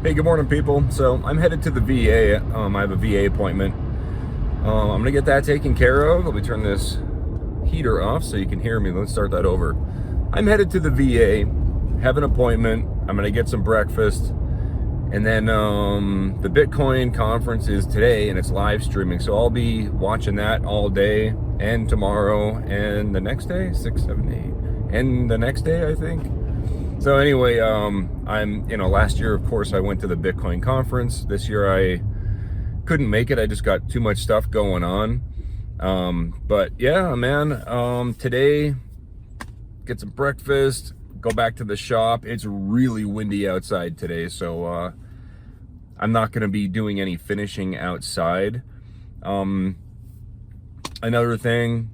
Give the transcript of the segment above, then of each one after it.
Hey, good morning, people. So I'm headed to the VA. I have a VA appointment. I'm gonna get that taken care of. Let me turn this heater off so you can hear me. Let's start that over. I'm headed to the VA, have an appointment. I'm gonna get some breakfast, and then the Bitcoin conference is today, and it's live streaming. So I'll be watching that all day and tomorrow and the next day, 6, 7, 8, and the next day, I think. So anyway, last year, of course, I went to the Bitcoin conference. This year I couldn't make it. I just got too much stuff going on. But yeah, man, today, get some breakfast, go back to the shop. It's really windy outside today, so I'm not going to be doing any finishing outside. Another thing,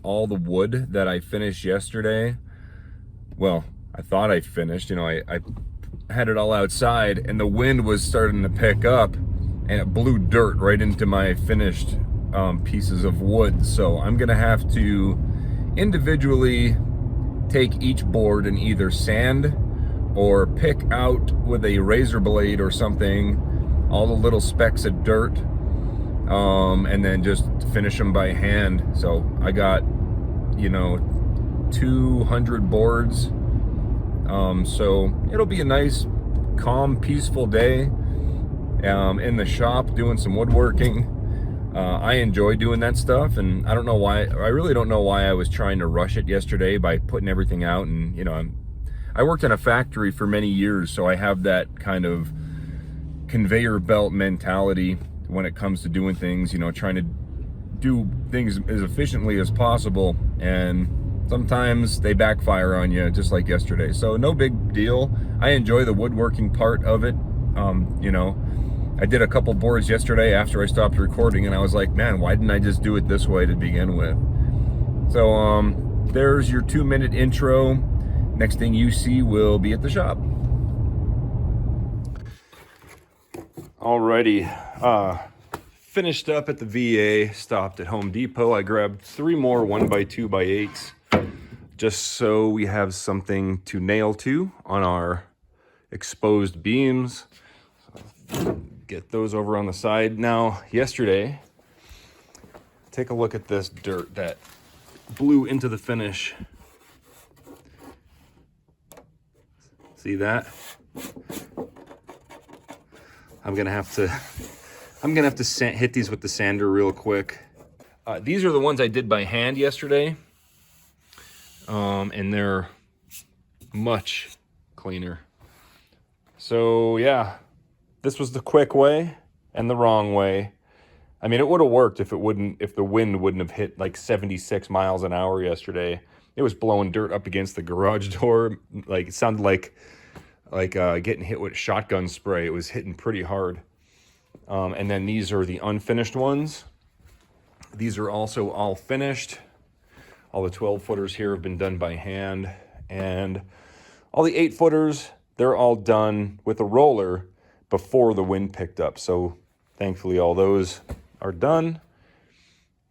all the wood that I finished yesterday, well, I thought I finished, I had it all outside, and the wind was starting to pick up, and it blew dirt right into my finished pieces of wood. So I'm gonna have to individually take each board and either sand or pick out with a razor blade or something all the little specks of dirt, and then just finish them by hand. So I got 200 boards, so it'll be a nice, calm, peaceful day in the shop doing some woodworking. I enjoy doing that stuff, and I really don't know why I was trying to rush it yesterday by putting everything out. And I worked in a factory for many years, so I have that kind of conveyor belt mentality when it comes to doing things, trying to do things as efficiently as possible, and sometimes they backfire on you, just like yesterday. So no big deal. I enjoy the woodworking part of it. I did a couple boards yesterday after I stopped recording, and I was like, man, why didn't I just do it this way to begin with? So there's your 2-minute intro. Next thing you see will be at the shop. Alrighty, finished up at the VA, stopped at Home Depot. I grabbed 3 more 1x2x8s, just so we have something to nail to on our exposed beams. So get those over on the side. Now, yesterday, take a look at this dirt that blew into the finish. See that? I'm gonna have to hit these with the sander real quick. These are the ones I did by hand yesterday, and they're much cleaner. So yeah, this was the quick way and the wrong way. I mean, it would have worked if the wind wouldn't have hit like 76 miles an hour yesterday. It was blowing dirt up against the garage door. Like, it sounded like getting hit with shotgun spray. It was hitting pretty hard. And then these are the unfinished ones. These are also all finished. All the 12-footers here have been done by hand. And all the 8-footers, they're all done with a roller before the wind picked up. So thankfully all those are done.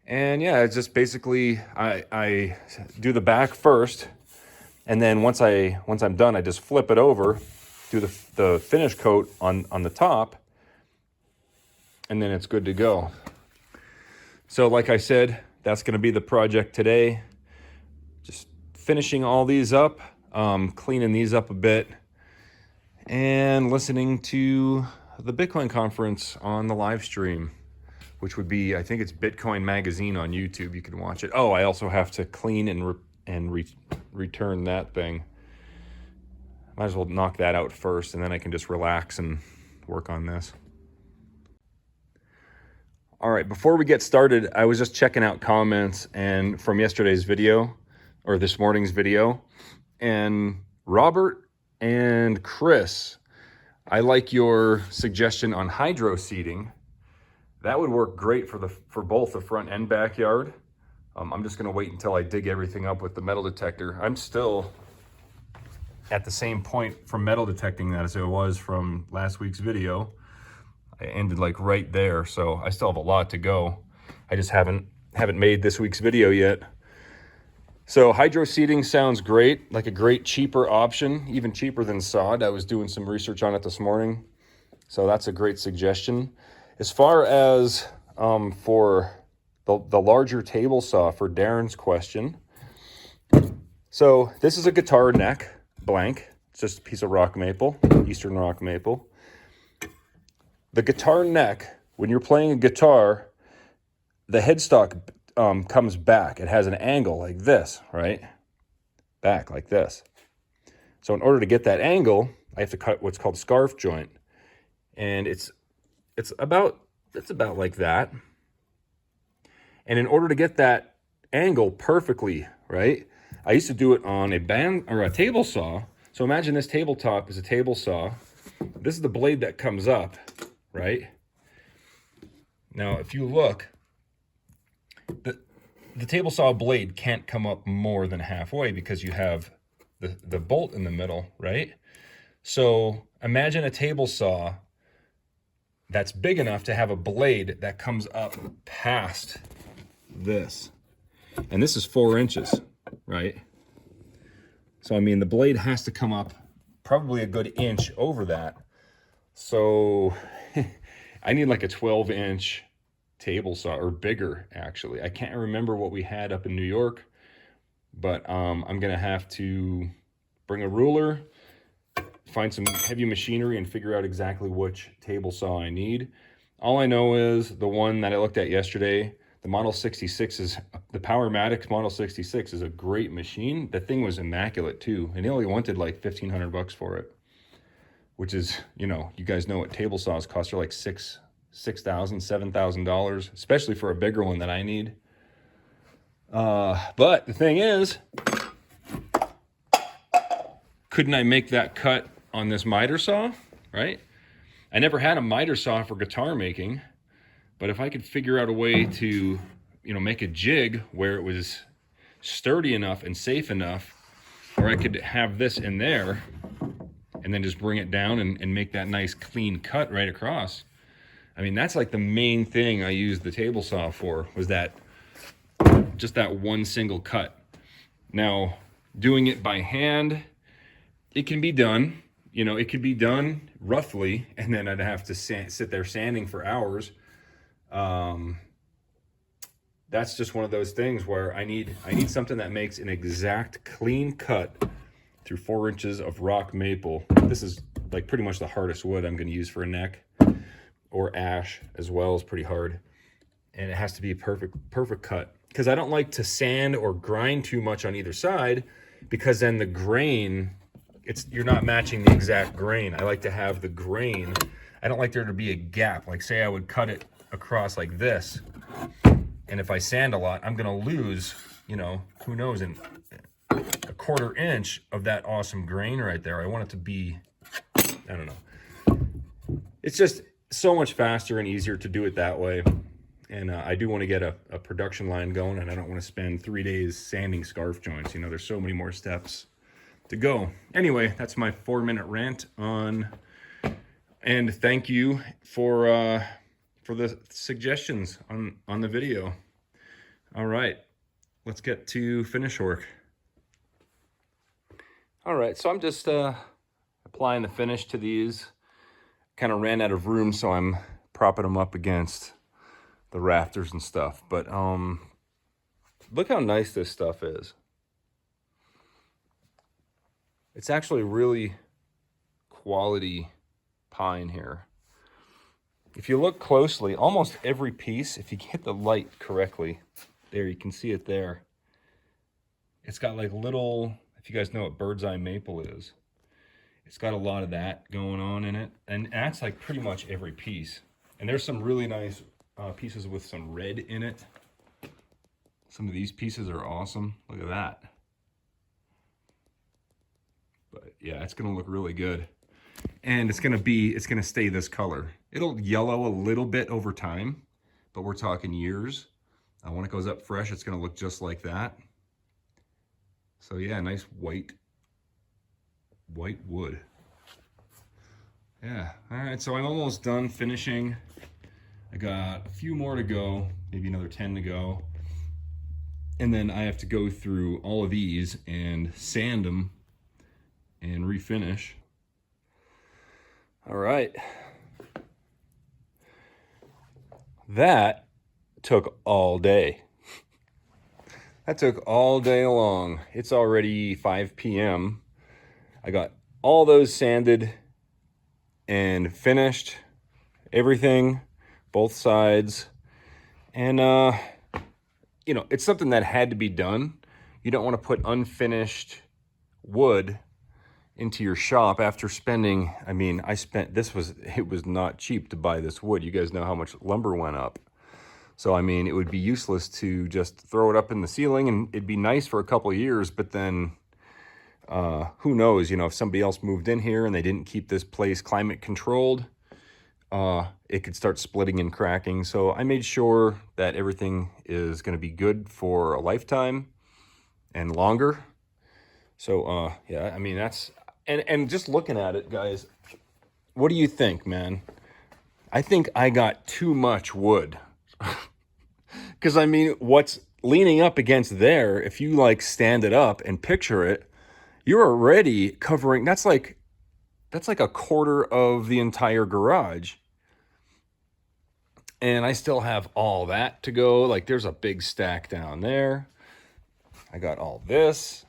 And yeah, it's just basically, I do the back first. And then once I'm done, I just flip it over, do the finish coat on the top, and then it's good to go. So like I said, that's going to be the project today. Just finishing all these up, cleaning these up a bit, and listening to the Bitcoin conference on the live stream, which would be, I think it's Bitcoin Magazine on YouTube. You can watch it. Oh, I also have to clean and return that thing. Might as well knock that out first, and then I can just relax and work on this. All right, before we get started, I was just checking out comments and from yesterday's video, or this morning's video, and Robert and Chris, I like your suggestion on hydro seeding. That would work great for both the front and backyard. I'm just gonna wait until I dig everything up with the metal detector. I'm still at the same point from metal detecting that as I was from last week's video. I ended like right there, so I still have a lot to go. I just haven't made this week's video yet. So hydro seeding sounds great, like a great cheaper option, even cheaper than sod. I was doing some research on it this morning, so that's a great suggestion. As far as for the larger table saw, for Darren's question, so this is a guitar neck, blank. It's just a piece of rock maple, Eastern rock maple. The guitar neck, when you're playing a guitar, the headstock comes back. It has an angle like this, right? Back like this. So in order to get that angle, I have to cut what's called scarf joint. And it's about like that. And in order to get that angle perfectly, right? I used to do it on a band or a table saw. So imagine this tabletop is a table saw. This is the blade that comes up, right? Now, if you look, the table saw blade can't come up more than halfway because you have the bolt in the middle, right? So imagine a table saw that's big enough to have a blade that comes up past this. And this is 4 inches, right? So, I mean, the blade has to come up probably a good inch over that. So I need like a 12-inch table saw, or bigger, actually. I can't remember what we had up in New York, but I'm gonna have to bring a ruler, find some heavy machinery, and figure out exactly which table saw I need. All I know is the one that I looked at yesterday, the Model 66 is, the Powermatic Model 66 is a great machine. The thing was immaculate too, and he only wanted like $1,500 for it, which is, you know, you guys know what table saws cost. They're like $6,000, $7,000, especially for a bigger one that I need. But the thing is, couldn't I make that cut on this miter saw, right? I never had a miter saw for guitar making, but if I could figure out a way to, you know, make a jig where it was sturdy enough and safe enough, or I could have this in there and then just bring it down and make that nice clean cut right across. I mean, that's like the main thing I used the table saw for, was that, just that one single cut. Now, doing it by hand, it can be done. You know, it could be done roughly, and then I'd have to sit there sanding for hours. That's just one of those things where I need something that makes an exact clean cut through 4 inches of rock maple. This is like pretty much the hardest wood I'm going to use for a neck, or ash as well is pretty hard. And it has to be a perfect cut, because I don't like to sand or grind too much on either side, because then the grain, you're not matching the exact grain. I like to have the grain. I don't like there to be a gap. Like, say I would cut it across like this, and if I sand a lot, I'm gonna lose, you know, who knows, a 1/4 inch of that awesome grain right there. I want it to be, I don't know. It's just so much faster and easier to do it that way. And I do want to get a production line going, and I don't want to spend 3 days sanding scarf joints. You know, there's so many more steps to go. Anyway, that's my 4-minute rant on, and thank you for the suggestions on the video. All right, let's get to finish work. All right, so I'm just applying the finish to these. Kind of ran out of room, so I'm propping them up against the rafters and stuff. But look how nice this stuff is. It's actually really quality pine here. If you look closely, almost every piece, if you get the light correctly, there, you can see it there. It's got like little, if you guys know what bird's eye maple is, it's got a lot of that going on in it. And that's like pretty much every piece. And there's some really nice pieces with some red in it. Some of these pieces are awesome. Look at that. But yeah, it's gonna look really good. And it's gonna stay this color. It'll yellow a little bit over time, but we're talking years. When it goes up fresh, it's gonna look just like that. So yeah, nice white wood. Yeah, all right, so I'm almost done finishing. I got a few more to go, maybe another 10 to go. And then I have to go through all of these and sand them and refinish. All right. That took all day. That took all day long. It's already 5 p.m. I got all those sanded and finished, everything, both sides. And, you know, it's something that had to be done. You don't want to put unfinished wood into your shop after spending, I mean, it was not cheap to buy this wood. You guys know how much lumber went up. So, I mean, it would be useless to just throw it up in the ceiling, and it'd be nice for a couple of years, but then who knows, you know, if somebody else moved in here and they didn't keep this place climate controlled, it could start splitting and cracking. So I made sure that everything is going to be good for a lifetime and longer. So, yeah, I mean, that's, and just looking at it, guys, what do you think, man? I think I got too much wood. Because, I mean, what's leaning up against there, if you, like, stand it up and picture it, you're already covering, that's like a quarter of the entire garage. And I still have all that to go. Like, there's a big stack down there. I got all this.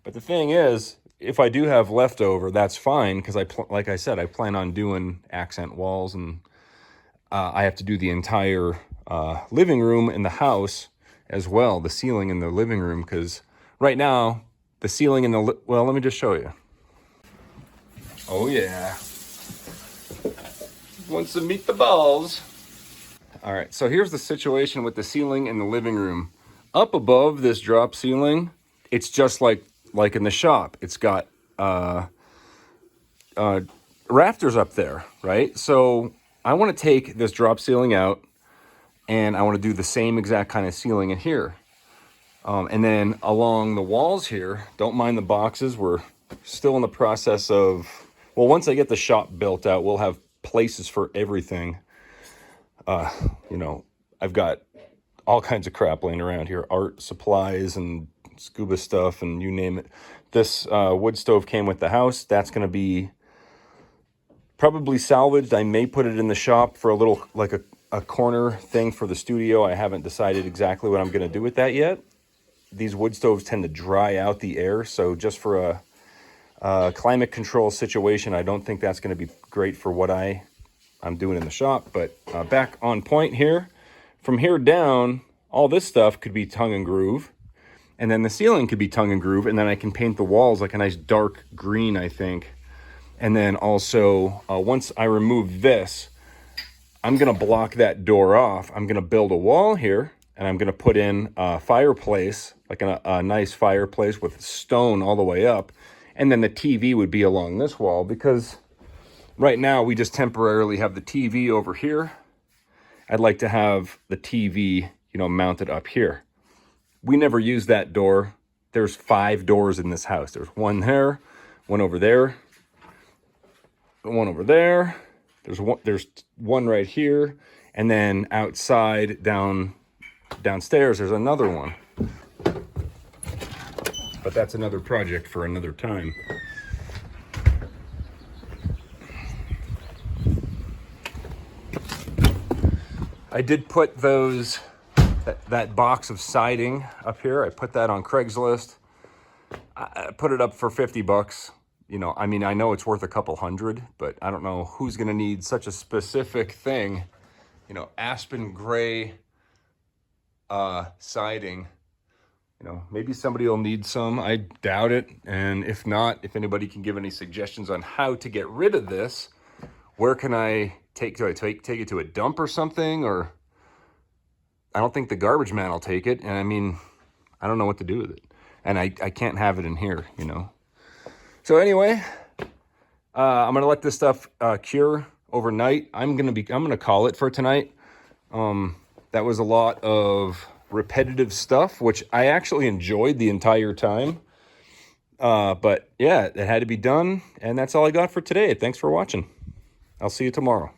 But the thing is, if I do have leftover, that's fine, because like I said, I plan on doing accent walls, and I have to do the entire living room in the house as well, the ceiling in the living room, because right now, the ceiling in the, well, let me just show you. Oh yeah. Wants to meet the balls. All right, so here's the situation with the ceiling in the living room. Up above this drop ceiling, it's just like in the shop. It's got rafters up there, right? So I want to take this drop ceiling out, and I want to do the same exact kind of ceiling in here. And then along the walls here, don't mind the boxes. We're still in the process of, well, once I get the shop built out, we'll have places for everything. You know, I've got all kinds of crap laying around here, art supplies and scuba stuff and you name it. This wood stove came with the house. That's going to be probably salvaged. I may put it in the shop for a little, like a corner thing for the studio. I haven't decided exactly what I'm going to do with that yet. These wood stoves tend to dry out the air, so just for a climate control situation, I don't think that's going to be great for what I'm doing in the shop. But back on point here, from here down, all this stuff could be tongue and groove, and then the ceiling could be tongue and groove, and then I can paint the walls like a nice dark green, I think. And then also, once I remove this, I'm going to block that door off. I'm going to build a wall here, and I'm going to put in a fireplace, like a nice fireplace with stone all the way up. And then the TV would be along this wall, because right now we just temporarily have the TV over here. I'd like to have the TV, you know, mounted up here. We never use that door. There's 5 doors in this house. There's one there, one over there, one over there. There's one right here, and then outside downstairs there's another one. But that's another project for another time. I did put that box of siding up here. I put that on Craigslist. I put it up for $50. You know, I mean, I know it's worth a couple hundred, but I don't know who's going to need such a specific thing. You know, aspen gray siding. You know, maybe somebody will need some. I doubt it. And if not, if anybody can give any suggestions on how to get rid of this, where can I take it to a dump or something? Or I don't think the garbage man will take it. And I mean, I don't know what to do with it. And I can't have it in here, you know. So anyway, I'm gonna let this stuff cure overnight. I'm gonna call it for tonight. That was a lot of repetitive stuff, which I actually enjoyed the entire time. But yeah, it had to be done, and that's all I got for today. Thanks for watching. I'll see you tomorrow.